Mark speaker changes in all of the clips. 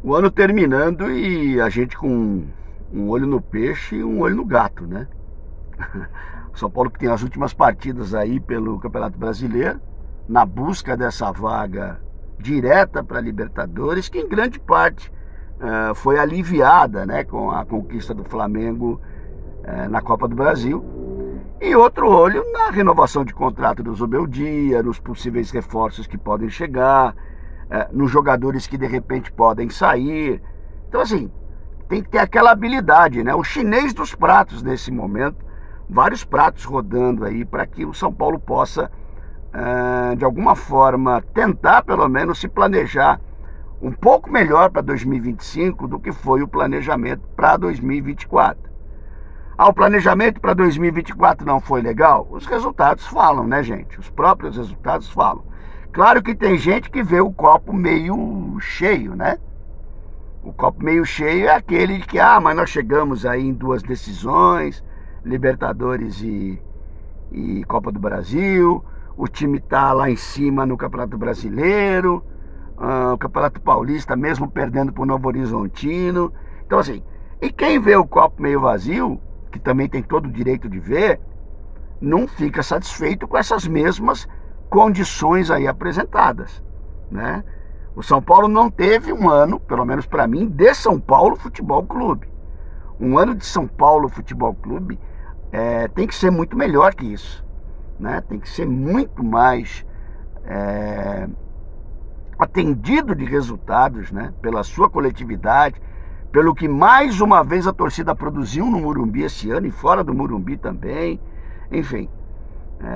Speaker 1: O ano terminando e a gente com um olho no peixe e um olho no gato, né? O São Paulo que tem as últimas partidas aí pelo Campeonato Brasileiro, na busca dessa vaga direta para a Libertadores, que em grande parte foi aliviada, né, com a conquista do Flamengo na Copa do Brasil. E outro olho na renovação de contrato do Zubeldia, nos possíveis reforços que podem chegar, nos jogadores que de repente podem sair. Então, assim, tem que ter aquela habilidade, né? O chinês dos pratos nesse momento, vários pratos rodando aí para que o São Paulo possa, de alguma forma, tentar pelo menos se planejar um pouco melhor para 2025 do que foi o planejamento para 2024. O planejamento para 2024 não foi legal? Os resultados falam, né, gente? Os próprios resultados falam. Claro que tem gente que vê o copo meio cheio, né? O copo meio cheio é aquele que, mas nós chegamos aí em 2 decisões, Libertadores e Copa do Brasil, o time está lá em cima no Campeonato Brasileiro, o Campeonato Paulista mesmo perdendo para o Novo Horizontino. Então, assim, e quem vê o copo meio vazio, que também tem todo o direito de ver, não fica satisfeito com essas mesmas condições aí apresentadas, né? O São Paulo não teve um ano, pelo menos para mim, de São Paulo Futebol Clube. Um ano de São Paulo Futebol Clube tem que ser muito melhor que isso, né? Tem que ser muito mais atendido de resultados, né? Pela sua coletividade, pelo que mais uma vez a torcida produziu no Morumbi esse ano e fora do Morumbi também. Enfim,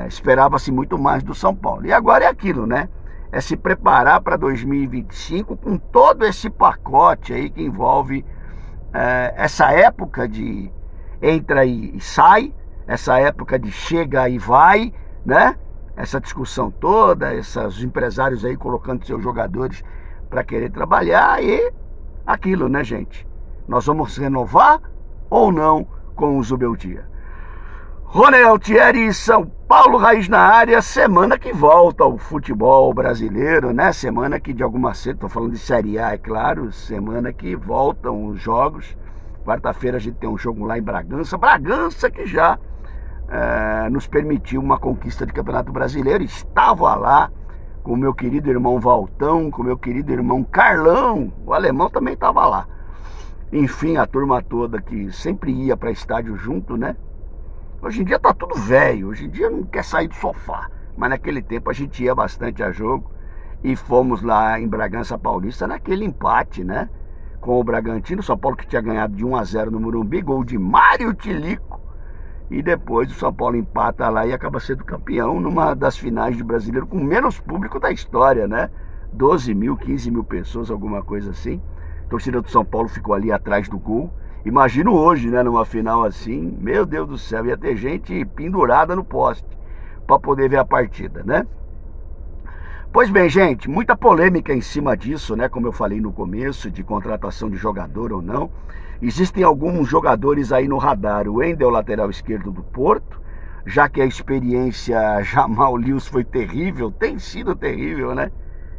Speaker 1: esperava-se muito mais do São Paulo. E agora é aquilo, né? É se preparar para 2025 com todo esse pacote aí que envolve essa época de entra e sai, essa época de chega e vai, né? Essa discussão toda, esses empresários aí colocando seus jogadores para querer trabalhar e aquilo, né, gente? Nós vamos renovar ou não com o Zubeldia? Rony Altieri, São Paulo Raiz na área, semana que volta o futebol brasileiro, né? Semana que de alguma cedo, tô falando de Série A, é claro, semana que voltam os jogos. Quarta-feira a gente tem um jogo lá em Bragança, Bragança que já nos permitiu uma conquista de Campeonato Brasileiro, estava lá com o meu querido irmão Valtão, com o meu querido irmão Carlão, o alemão também estava lá. Enfim, a turma toda que sempre ia para estádio junto, né? Hoje em dia tá tudo velho, hoje em dia não quer sair do sofá, mas naquele tempo a gente ia bastante a jogo e fomos lá em Bragança Paulista naquele empate, né? Com o Bragantino, São Paulo que tinha ganhado de 1-0 no Morumbi, gol de Mário Tilico, e depois o São Paulo empata lá e acaba sendo campeão numa das finais de Brasileiro com menos público da história, né? 12 mil, 15 mil pessoas, alguma coisa assim. A torcida do São Paulo ficou ali atrás do gol. Imagino hoje, né, numa final assim, meu Deus do céu, ia ter gente pendurada no poste para poder ver a partida, né? Pois bem, gente, muita polêmica em cima disso, né? Como eu falei no começo, de contratação de jogador ou não. Existem alguns jogadores aí no radar. O Wendel, lateral esquerdo do Porto, já que a experiência Jamal Lewis foi terrível, tem sido terrível, né?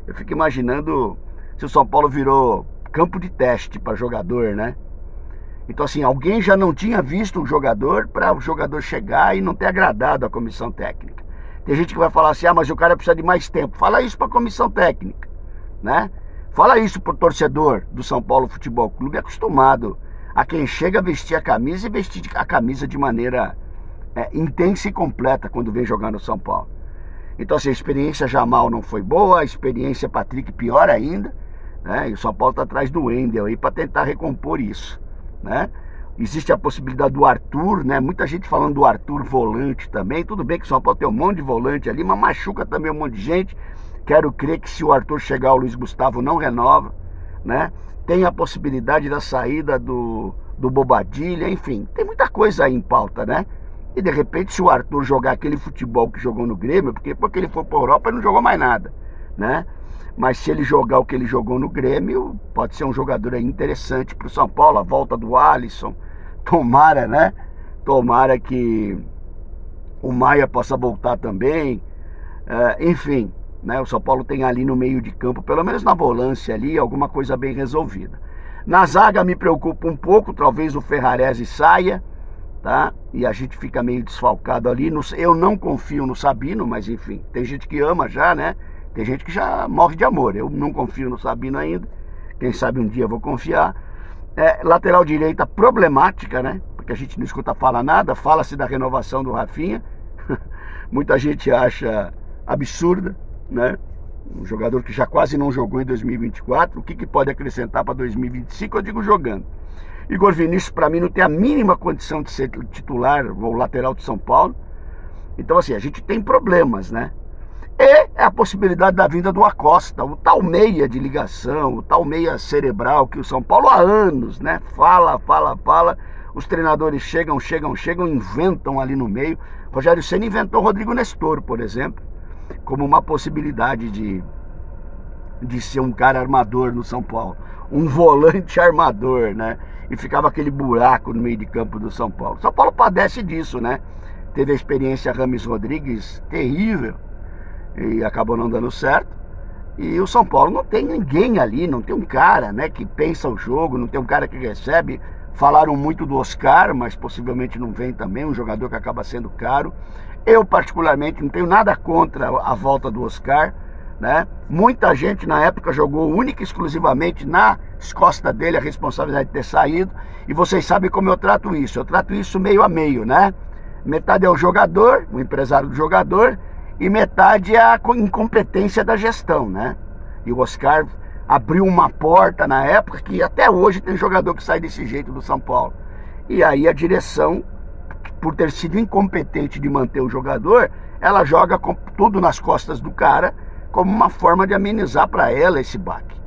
Speaker 1: Eu fico imaginando se o São Paulo virou campo de teste para jogador, né? Então, assim, alguém já não tinha visto o jogador para o jogador chegar e não ter agradado a comissão técnica. Tem gente que vai falar assim, mas o cara precisa de mais tempo. Fala isso para a comissão técnica, né? Fala isso para o torcedor do São Paulo Futebol Clube, acostumado a quem chega a vestir a camisa e vestir a camisa de maneira intensa e completa quando vem jogar no São Paulo. Então, assim, a experiência Jamal não foi boa, a experiência Patrick pior ainda, né? E o São Paulo está atrás do Wendel aí para tentar recompor isso, né? Existe a possibilidade do Arthur, né? Muita gente falando do Arthur volante também. Tudo bem que o São Paulo tem um monte de volante ali, mas machuca também um monte de gente. Quero crer que se o Arthur chegar, o Luiz Gustavo não renova, né? Tem a possibilidade da saída do Bobadilha, enfim, tem muita coisa aí em pauta, né? E de repente, se o Arthur jogar aquele futebol que jogou no Grêmio, porque ele foi para a Europa ele não jogou mais nada, né? Mas se ele jogar o que ele jogou no Grêmio, pode ser um jogador aí interessante para o São Paulo, a volta do Alisson. Tomara, né? Tomara que o Maia possa voltar também. Enfim, né? O São Paulo tem ali no meio de campo, pelo menos na volância ali, alguma coisa bem resolvida. Na zaga me preocupa um pouco, talvez o Ferrarese saia, tá? E a gente fica meio desfalcado ali. Eu não confio no Sabino, mas enfim, tem gente que ama já, né? Tem gente que já morre de amor. Eu não confio no Sabino ainda. Quem sabe um dia eu vou confiar. Lateral direita problemática, né? Porque a gente não escuta falar nada. Fala-se da renovação do Rafinha. Muita gente acha absurda, né? Um jogador que já quase não jogou em 2024. O que pode acrescentar para 2025? Eu digo jogando. Igor Vinícius, para mim, não tem a mínima condição de ser titular ou lateral de São Paulo. Então, assim, a gente tem problemas, né? E a possibilidade da vinda do Acosta, o tal meia de ligação, o tal meia cerebral que o São Paulo há anos, né? Fala. Os treinadores chegam, inventam ali no meio. Rogério Ceni inventou o Rodrigo Nestor, por exemplo, como uma possibilidade de ser um cara armador no São Paulo. Um volante armador, né? E ficava aquele buraco no meio de campo do São Paulo. São Paulo padece disso, né? Teve a experiência Rames Rodrigues terrível e acabou não dando certo. E o São Paulo não tem ninguém ali, não tem um cara, né, que pensa o jogo, não tem um cara que recebe. Falaram muito do Oscar, mas possivelmente não vem também, um jogador que acaba sendo caro. Eu, particularmente, não tenho nada contra a volta do Oscar, né? Muita gente na época jogou única e exclusivamente nas costas dele a responsabilidade de ter saído. E vocês sabem como eu trato isso. Eu trato isso meio a meio, né? Metade é o jogador, o empresário do jogador, e metade é a incompetência da gestão, né? E o Oscar abriu uma porta na época que até hoje tem jogador que sai desse jeito do São Paulo. E aí a direção, por ter sido incompetente de manter o jogador, ela joga tudo nas costas do cara como uma forma de amenizar para ela esse baque,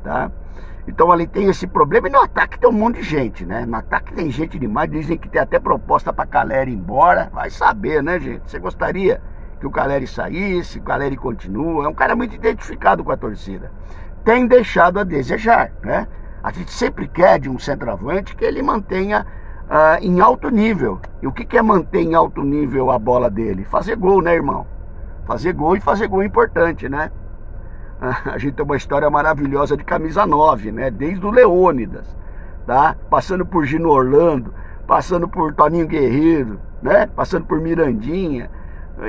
Speaker 1: tá? Então ali tem esse problema. E no ataque tem um monte de gente, né? No ataque tem gente demais. Dizem que tem até proposta para Caleri ir embora. Vai saber, né, gente? Você gostaria que o Caleri saísse, o Caleri continua? É um cara muito identificado com a torcida. Tem deixado a desejar, né? A gente sempre quer de um centroavante que ele mantenha em alto nível. E o que é manter em alto nível a bola dele? Fazer gol, né, irmão? Fazer gol, e fazer gol é importante, né? A gente tem uma história maravilhosa de camisa 9, né? Desde o Leônidas, tá? Passando por Gino Orlando, passando por Toninho Guerreiro, né? Passando por Mirandinha.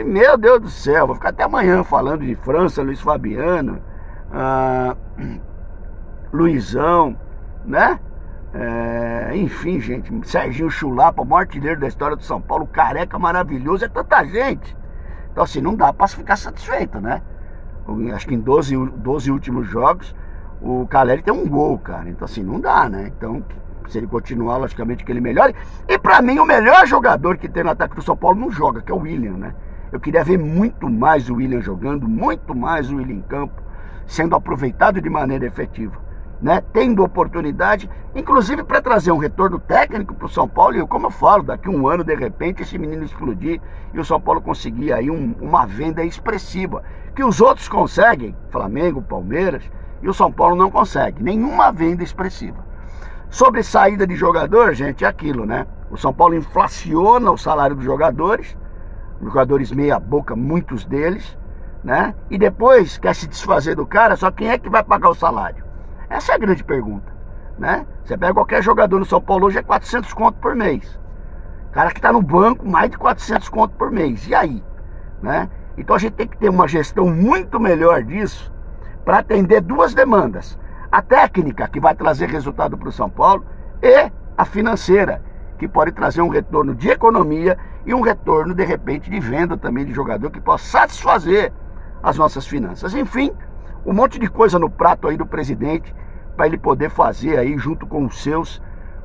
Speaker 1: Meu Deus do céu, vou ficar até amanhã falando de França, Luiz Fabiano, Luizão, né? Enfim, gente, Serginho Chulapa, o maior artilheiro da história do São Paulo, Careca maravilhoso, é tanta gente. Então assim, não dá para ficar satisfeito, né? Acho que em 12 últimos jogos o Caleri tem um gol, cara. Então assim, não dá, né? Então, se ele continuar, logicamente que ele melhore. E pra mim, o melhor jogador que tem no ataque do São Paulo não joga, que é o William, né? Eu queria ver muito mais o William jogando, muito mais o William em campo, sendo aproveitado de maneira efetiva, né? Tendo oportunidade, inclusive para trazer um retorno técnico para o São Paulo. E como eu falo, daqui a um ano, de repente, esse menino explodir e o São Paulo conseguir aí uma venda expressiva, que os outros conseguem, Flamengo, Palmeiras, e o São Paulo não consegue, nenhuma venda expressiva. Sobre saída de jogador, gente, é aquilo, né? O São Paulo inflaciona o salário dos jogadores meia boca, muitos deles, né? E depois quer se desfazer do cara, só quem é que vai pagar o salário? Essa é a grande pergunta, né? Você pega qualquer jogador no São Paulo hoje, é 400 conto por mês. Cara que tá no banco, mais de 400 conto por mês. E aí? Né? Então a gente tem que ter uma gestão muito melhor disso para atender duas demandas. A técnica, que vai trazer resultado para o São Paulo, e a financeira, que pode trazer um retorno de economia e um retorno, de repente, de venda também de jogador que possa satisfazer as nossas finanças. Enfim, um monte de coisa no prato aí do presidente para ele poder fazer aí junto com os seus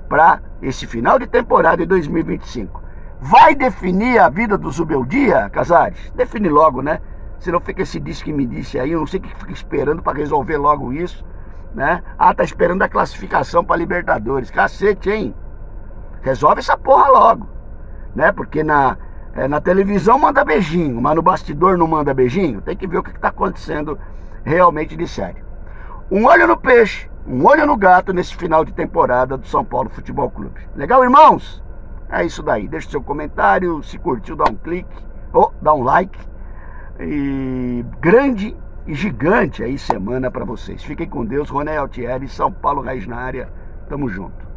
Speaker 1: para esse final de temporada de 2025. Vai definir a vida do Zubeldia, Casares? Define logo, né? Senão fica esse disse que me disse aí, eu não sei o que fica esperando para resolver logo isso, né? Tá esperando a classificação para Libertadores. Cacete, hein? Resolve essa porra logo, né? Porque na televisão manda beijinho, mas no bastidor não manda beijinho. Tem que ver o que está acontecendo realmente de sério. Um olho no peixe, um olho no gato nesse final de temporada do São Paulo Futebol Clube. Legal, irmãos? É isso daí. Deixa seu comentário, se curtiu, dá um clique, ou dá um like. E grande e gigante aí semana para vocês. Fiquem com Deus. Ronei Altieri, São Paulo, Raiz na área. Tamo junto.